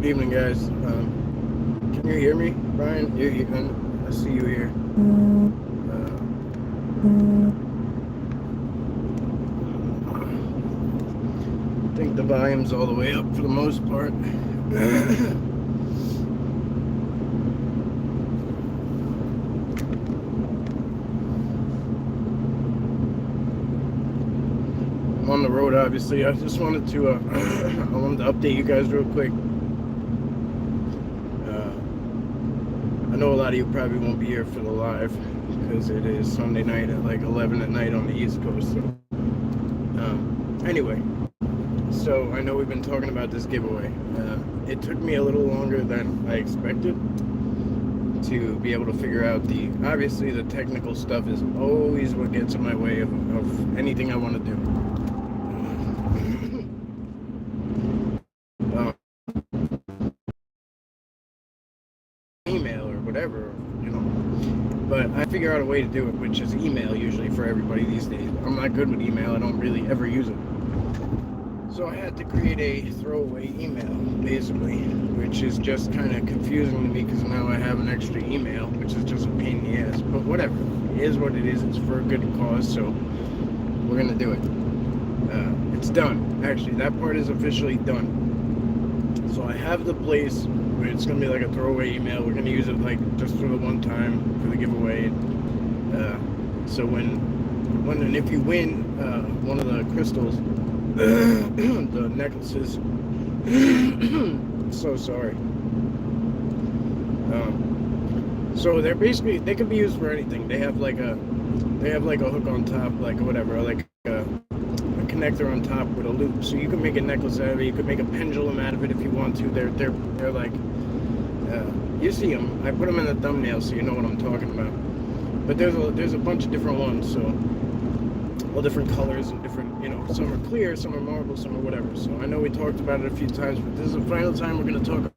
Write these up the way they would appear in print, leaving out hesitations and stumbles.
Good evening, guys. Can you hear me, Brian? I see you here. I think the volume's all the way up for the most part. I'm on the road, obviously. I just wanted to, I wanted to update you guys real quick. I know a lot of you probably won't be here for the live because it is Sunday night at like 11 at night on the East Coast. So, anyway, so I know we've been talking about this giveaway. It took me a little longer than I expected to be able to figure out obviously the technical stuff is always what gets in my way of anything I want to do. Email or whatever, but I figure out a way to do it, which is email usually for everybody these days. I'm not good with email. I don't really ever use it. So I had to create a throwaway email, basically, which is just kind of confusing to me because now I have an extra email, which is just a pain in the ass. But whatever, it is what it is. It's for a good cause, so we're gonna do it. It's done. Actually, that part is officially done. So I have the place where it's gonna be like a throwaway email. We're gonna use it like just for the one time for the giveaway. So when and if you win one of the crystals, the necklaces. So sorry. So they can be used for anything. They have like a hook on top, like whatever, like a connector on top with a loop. So you can make a necklace out of it. You could make a pendulum out of it if you want to. They're like you see them. I put them in the thumbnail so you know what I'm talking about. But there's a bunch of different ones. So all different colors and different, some are clear, some are marble, some are whatever. So I know we talked about it a few times, but this is the final time we're going to talk about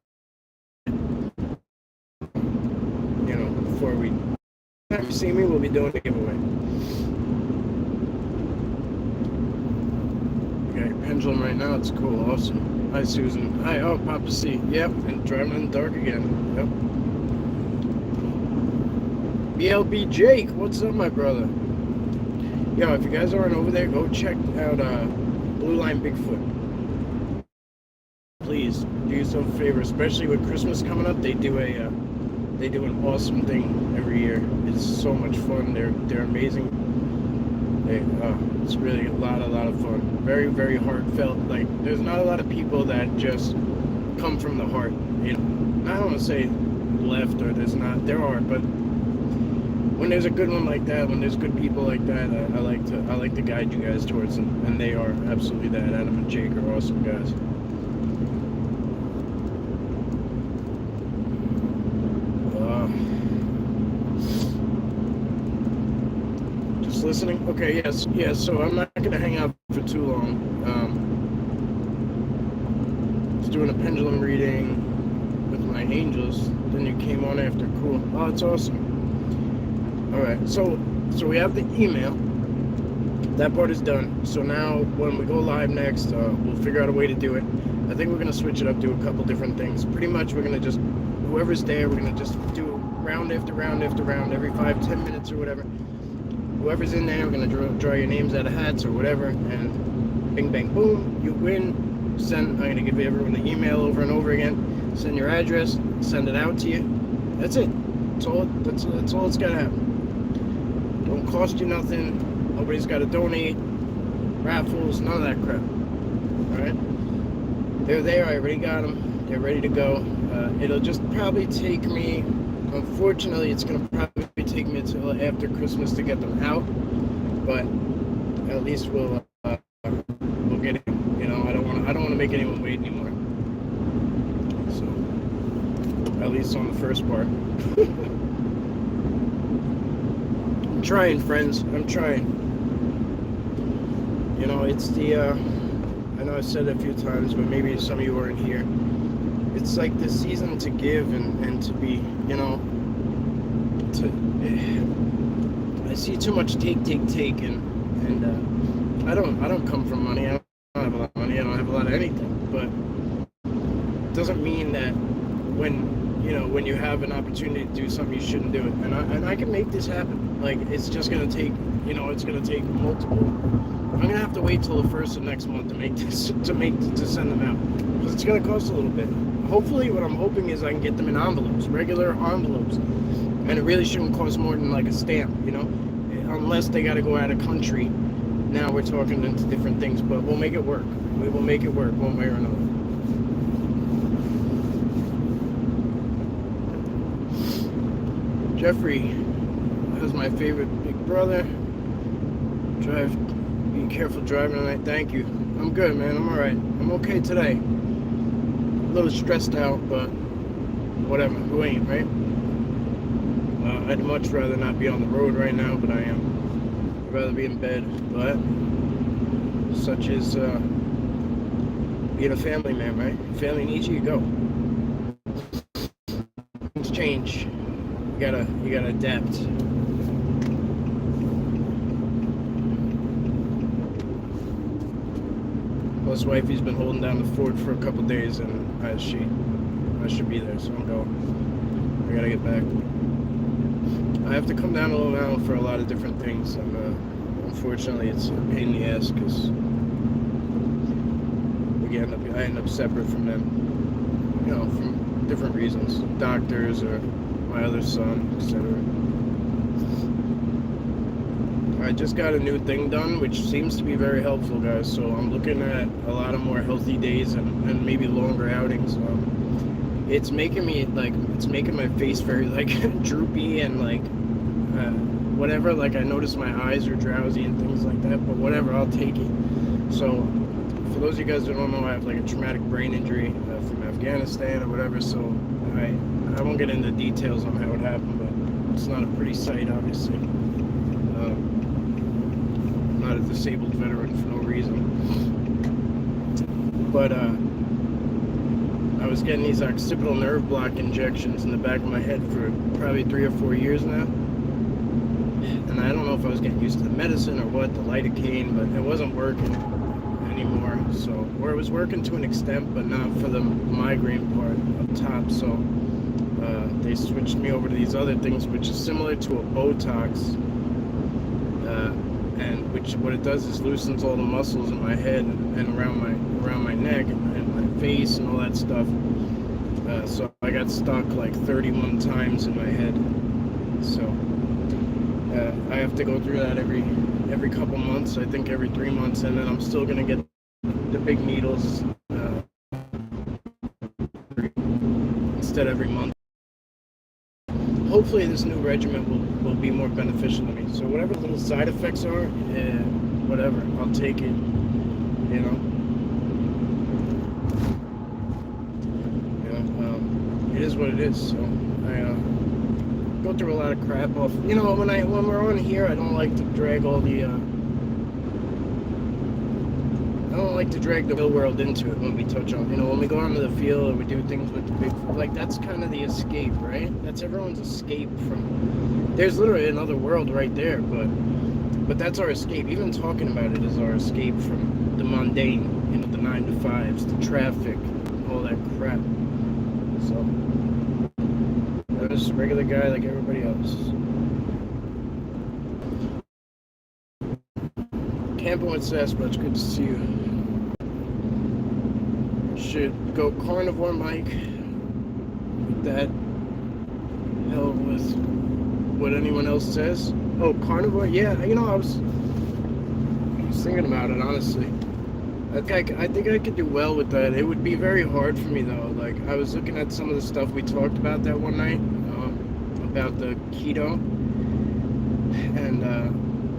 it, before we see me, we'll be doing a giveaway. Okay, pendulum right now, it's cool, awesome. Hi, Susan. Hi, oh, Papa C. Yep, and driving in the dark again. Yep. BLB Jake, what's up, my brother? Yo, if you guys aren't over there, go check out Blue Line Bigfoot. Please do yourself a favor, especially with Christmas coming up. They do an awesome thing every year. It's so much fun. They're amazing. It's really a lot of fun. Very, very heartfelt. Like, there's not a lot of people that just come from the heart. I don't want to say left or there are, but when there's a good one like that, when there's good people like that, I like to guide you guys towards them, and they are absolutely that. Adam and Jake are awesome guys. Just listening. Okay, yes. So I'm not gonna hang out for too long. Just doing a pendulum reading with my angels. Then you came on after. Cool. Oh, it's awesome. Alright, so we have the email. That part is done. So now when we go live next, we'll figure out a way to do it. I think we're going to switch it up, do a couple different things. Pretty much we're going to just, whoever's there, we're going to just do round after round after round, every 5-10 minutes or whatever. Whoever's in there, we're going to draw your names out of hats or whatever, and bing bang boom, you win. I'm going to give everyone the email over and over again. Send your address, send it out to you. That's it. That's all it's got to happen. Don't cost you nothing. Nobody's got to donate. Raffles, none of that crap. Alright? They're there. I already got them. They're ready to go. It'll just probably take me, unfortunately, it's going to probably take me until after Christmas to get them out. But at least we'll get it. I don't want to make anyone wait anymore. So, at least on the first part. I'm trying, friends. I'm trying. It's the, I know I've said it a few times, but maybe some of you weren't here. It's like the season to give and to be, I see too much take, and I don't come from money. I don't have a lot of money. I don't have a lot of anything, but doesn't mean that when you have an opportunity to do something, you shouldn't do it. And I can make this happen. Like, it's just gonna take, it's gonna take multiple. I'm gonna have to wait till the first of next month to make this to send them out, because it's gonna cost a little bit. Hopefully, what I'm hoping is I can get them in envelopes, regular envelopes, and it really shouldn't cost more than like a stamp, unless they got to go out of country. Now we're talking into different things, but we'll make it work. We will make it work one way or another. Jeffrey, that's my favorite big brother. Be careful driving tonight. Thank you. I'm good, man. I'm all right. I'm okay today. A little stressed out, but whatever. Who ain't, right? I'd much rather not be on the road right now, but I am. I'd rather be in bed, but such is being a family man, right? Family needs you, you go. Things change. You gotta adapt. Plus, wifey's been holding down the fort for a couple days, and I should be there, so I'm going. I gotta get back. I have to come down to Long Island for a lot of different things, and unfortunately, it's a pain in the ass because I end up separate from them, from different reasons, doctors or my other son, etc. I just got a new thing done, which seems to be very helpful, guys. So I'm looking at a lot of more healthy days and maybe longer outings. It's making my face very droopy and whatever. Like, I notice my eyes are drowsy and things like that. But whatever, I'll take it. So for those of you guys that don't know, I have a traumatic brain injury from Afghanistan or whatever. So I won't get into details on how it happened, but it's not a pretty sight, obviously. I'm not a disabled veteran for no reason. But I was getting these occipital nerve block injections in the back of my head for probably 3 or 4 years now. And I don't know if I was getting used to the medicine or what, the lidocaine, but it wasn't working anymore. So, or it was working to an extent, but not for the migraine part up top. So they switched me over to these other things, which is similar to a Botox, and which what it does is loosens all the muscles in my head and around my neck and my face and all that stuff. So I got stuck 31 times in my head. So I have to go through that every couple months. I think every 3 months, and then I'm still gonna get the big needles instead every month. Hopefully this new regimen will be more beneficial to me. So whatever little side effects are, whatever, I'll take it, it is what it is. So I go through a lot of crap off. When we're on here, I don't like to drag all the I don't like to drag the real world into it when we touch on, when we go out into the field or we do things with the big, that's kind of the escape, right? That's everyone's escape from, there's literally another world right there, but that's our escape. Even talking about it is our escape from the mundane, the 9 to 5s, the traffic, all that crap. So, I'm just a regular guy like everybody else. Camping with Sasquatch, good to see you. Should go carnivore, Mike. With that, hell with what anyone else says. Oh, carnivore? Yeah, I was thinking about it, honestly. I think I could do well with that. It would be very hard for me, though. I was looking at some of the stuff we talked about that one night, about the keto, and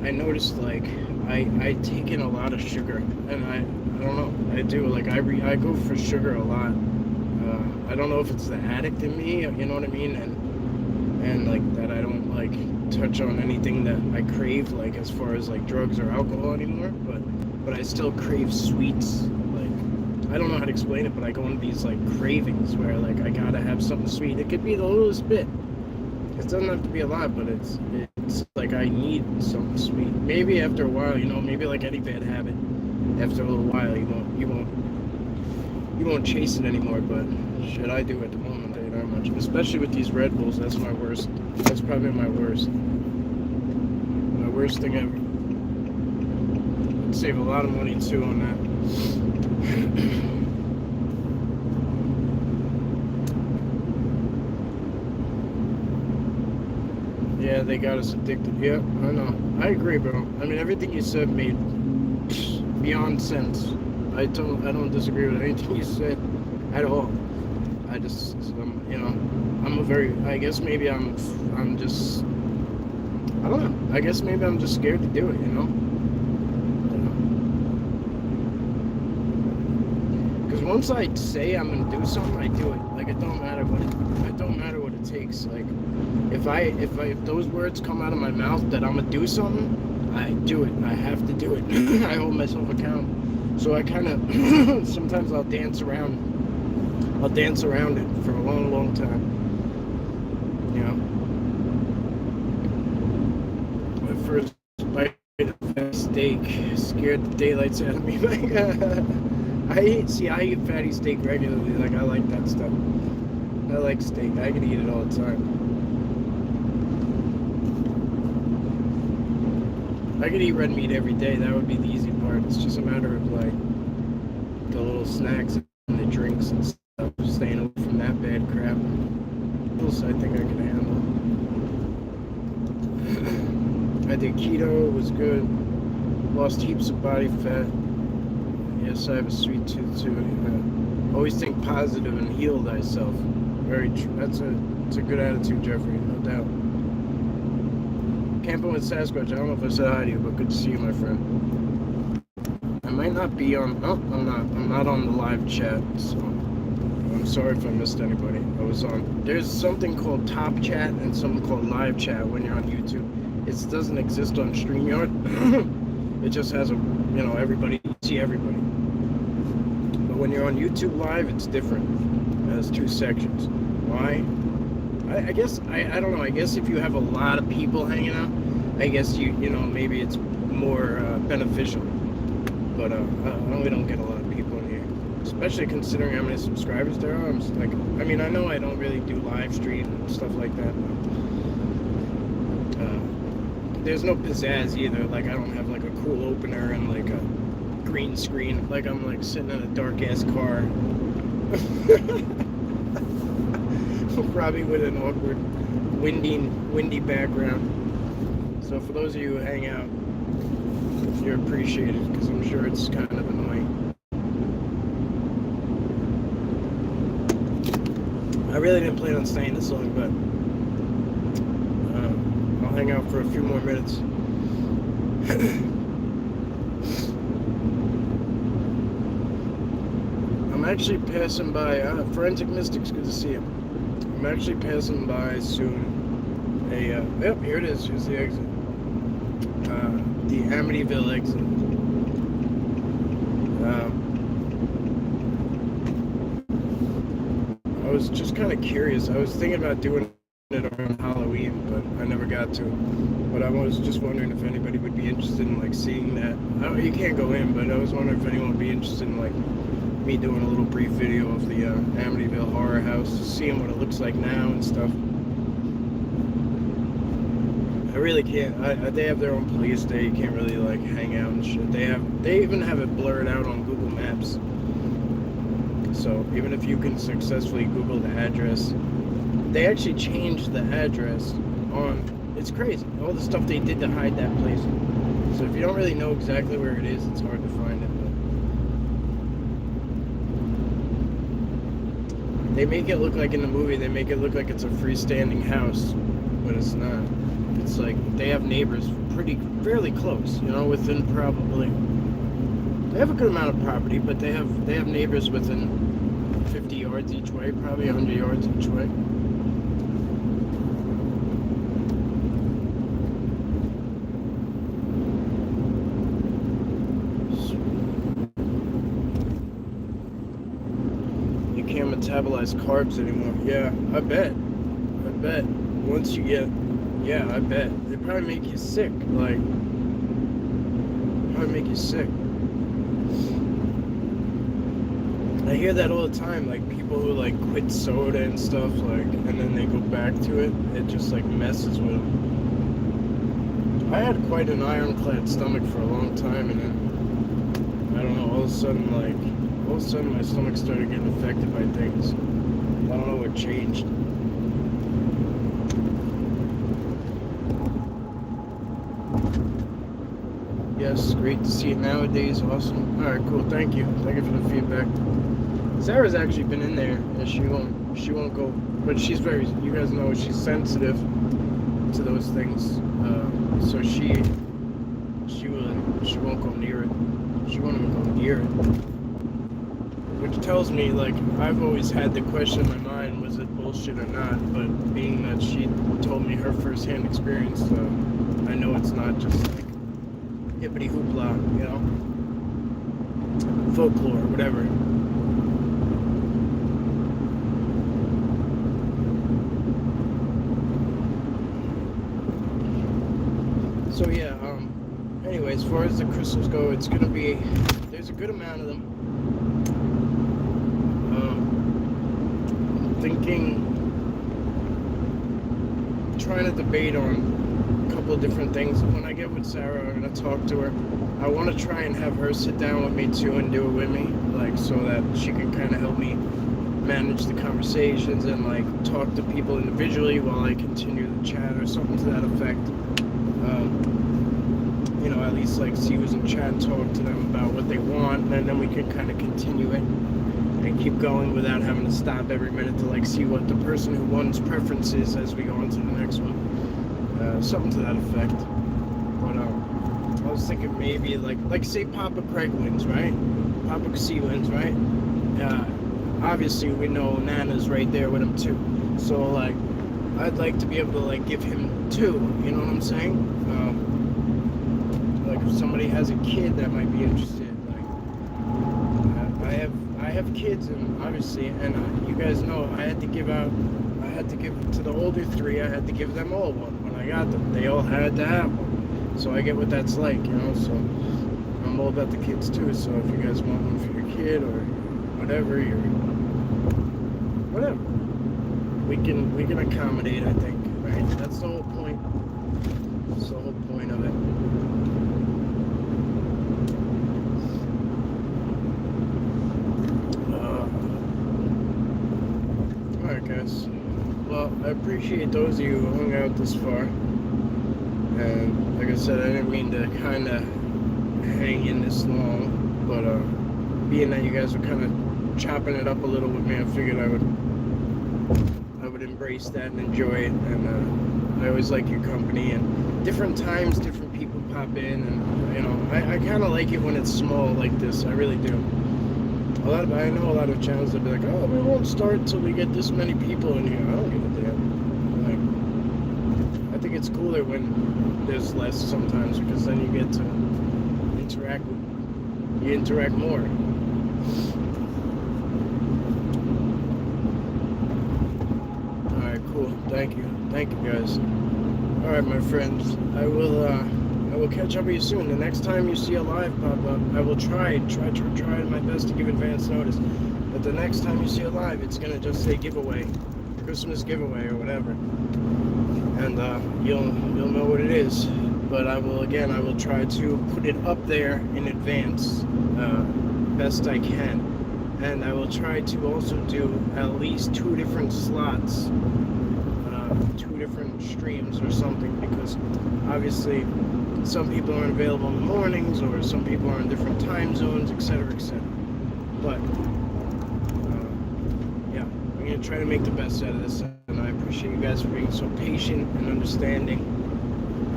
I noticed, I take in a lot of sugar, and I don't know, I do, I go for sugar a lot. I don't know if it's the addict in me, you know what I mean, and that I don't touch on anything that I crave, as far as drugs or alcohol anymore, but I still crave sweets. I don't know how to explain it, but I go into these cravings where I gotta have something sweet. It could be the littlest bit. It doesn't have to be a lot, but it's I need something sweet. Maybe after a while, maybe like any bad habit, after a little while you won't you won't chase it anymore, but shit, I do at the moment, I'll tell you that much. Especially with these Red Bulls, that's my worst. That's probably my worst. My worst thing ever. I'd save a lot of money too on that. Yeah, they got us addicted. Yeah, I know. I agree, bro. I mean, everything you said made beyond sense. I don't disagree with anything you said at all. I just, you know, I'm a very, I guess maybe I'm just, I don't know. I guess maybe I'm just scared to do it, you know? Because once I say I'm gonna do something, I do it. Like, it don't matter what it takes. Like, if those words come out of my mouth that I'm gonna do something, I do it. I have to do it. I hold myself accountable. So I kind of sometimes I'll dance around it for a long, long time. You know, my first bite of steak scared the daylights out of me. Like, I eat fatty steak regularly. Like, I like that stuff. I like steak. I can eat it all the time. I could eat red meat every day. That would be the easy part. It's just a matter of like the little snacks and the drinks and stuff. Staying away from that bad crap. Else I think I can handle. I did keto. It was good. Lost heaps of body fat. Yes, I have a sweet tooth too. Always think positive and heal thyself. Very true. It's a good attitude, Jeffrey. No doubt. Camping with Sasquatch. I don't know if I said hi to you, but good to see you, my friend. I might not be on. Oh, I'm not on the live chat, so I'm sorry if I missed anybody. I was on. There's something called Top Chat and something called Live Chat when you're on YouTube. It doesn't exist on StreamYard. It just has a, you know, everybody see everybody. But when you're on YouTube Live, it's different. It has two sections. Why? I guess I don't know. I guess if you have a lot of people hanging out, I guess you know, maybe it's more beneficial. But we don't get a lot of people in here, especially considering how many subscribers there are. I'm just like, I mean, I know I don't really do live stream and stuff like that. But, there's no pizzazz either. Like, I don't have like a cool opener and like a green screen. Like, I'm like sitting in a dark ass car. Probably with an awkward, windy background. So for those of you who hang out, you're appreciated, because I'm sure it's kind of annoying. I really didn't plan on staying this long, but I'll hang out for a few more minutes. I'm actually passing by Forensic Mystics. Good to see you. I'm actually passing by soon. Yep, here it is. Here's the exit. The Amityville exit. I was just kind of curious. I was thinking about doing it around Halloween, but I never got to. But I was just wondering if anybody would be interested in like seeing that. You can't go in, but I was wondering if anyone would be interested in like me doing a little brief video of the Amityville horror house, seeing what it looks like now and stuff. I really can't. They have their own police day. You can't really like hang out and shit. They even have it blurred out on Google Maps. So even if you can successfully Google the address, they actually changed the address on. It's crazy. All the stuff they did to hide that place. So if you don't really know exactly where it is, it's hard to find it. But they make it look like in the movie. They make it look like it's a freestanding house, but it's not. It's like they have neighbors fairly close, you know, within probably. They have a good amount of property, but they have neighbors within 50 yards each way, probably 100 yards each way. You can't metabolize carbs anymore. Yeah, I bet. Once you get, yeah, I bet. They probably make you sick. Like, probably make you sick. I hear that all the time, like people who like quit soda and stuff, like, and then they go back to it. It just like messes with them. I had quite an ironclad stomach for a long time, and then I don't know. All of a sudden my stomach started getting affected by things. I don't know what changed. Yes, great to see it nowadays. Awesome. All right, cool. Thank you. Thank you for the feedback. Sarah's actually been in there, and she won't go. But she's very. You guys know she's sensitive to those things. So she won't go near it. She won't even go near it. Which tells me, like, I've always had the question in my mind: was it bullshit or not? But being that she told me her first-hand experience, I know it's not just like hippity hoopla, you know, folklore, whatever. So yeah, anyway, as far as the crystals go, it's gonna be, there's a good amount of them. I'm trying to debate on a couple of different things. When I get with Sarah, I'm gonna talk to her. I want to try and have her sit down with me too and do it with me, like, so that she can kind of help me manage the conversations and like talk to people individually while I continue the chat or something to that effect. You know, at least like see who's in chat and talk to them about what they want, and then we can kind of continue it and keep going without having to stop every minute to like see what the person who won's preference is as we go on to the next one. Something to that effect. But I was thinking maybe like say Papa Craig wins, right? Papa C wins, right? Obviously we know Nana's right there with him too. So like I'd like to be able to like give him 2, you know what I'm saying? Like if somebody has a kid that might be interested, like I have kids, and obviously, and you guys know I had to give to the older 3, I had to give them all one when I got them. They all had to have one. So I get what that's like, you know, so I'm all about the kids too. So if you guys want one for your kid or whatever, whatever. We can accommodate, I think, right? That's the whole point. That's the whole point of it. Alright, guys. Well, I appreciate those of you who hung out this far. And like I said, I didn't mean to kind of hang in this long, but being that you guys were kind of chopping it up a little with me, I figured I would embrace that and enjoy it. And I always like your company, and different times different people pop in, and you know, I kind of like it when it's small like this. I really do. I know a lot of channels that be like, oh, we won't start until we get this many people in here. I don't give a damn. Like, I think it's cooler when there's less sometimes, because then you get to interact more. Cool. Thank you guys. All right, my friends. I will catch up with you soon. The next time you see a live pop up, I will try my best to give advance notice. But the next time you see a live, it's gonna just say giveaway, Christmas giveaway or whatever, and you'll know what it is. But I will try to put it up there in advance, best I can. And I will try to also do at least 2 different slots, 2 different streams or something, because obviously some people aren't available in the mornings, or some people are in different time zones, etc., etc. But yeah, I'm gonna try to make the best out of this, and I appreciate you guys for being so patient and understanding.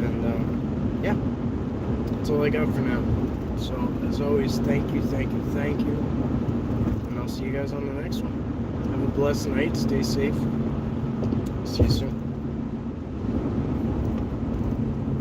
And yeah, that's all I got for now. So as always, thank you. See you guys on the next one. Have a blessed night. Stay safe. See you soon.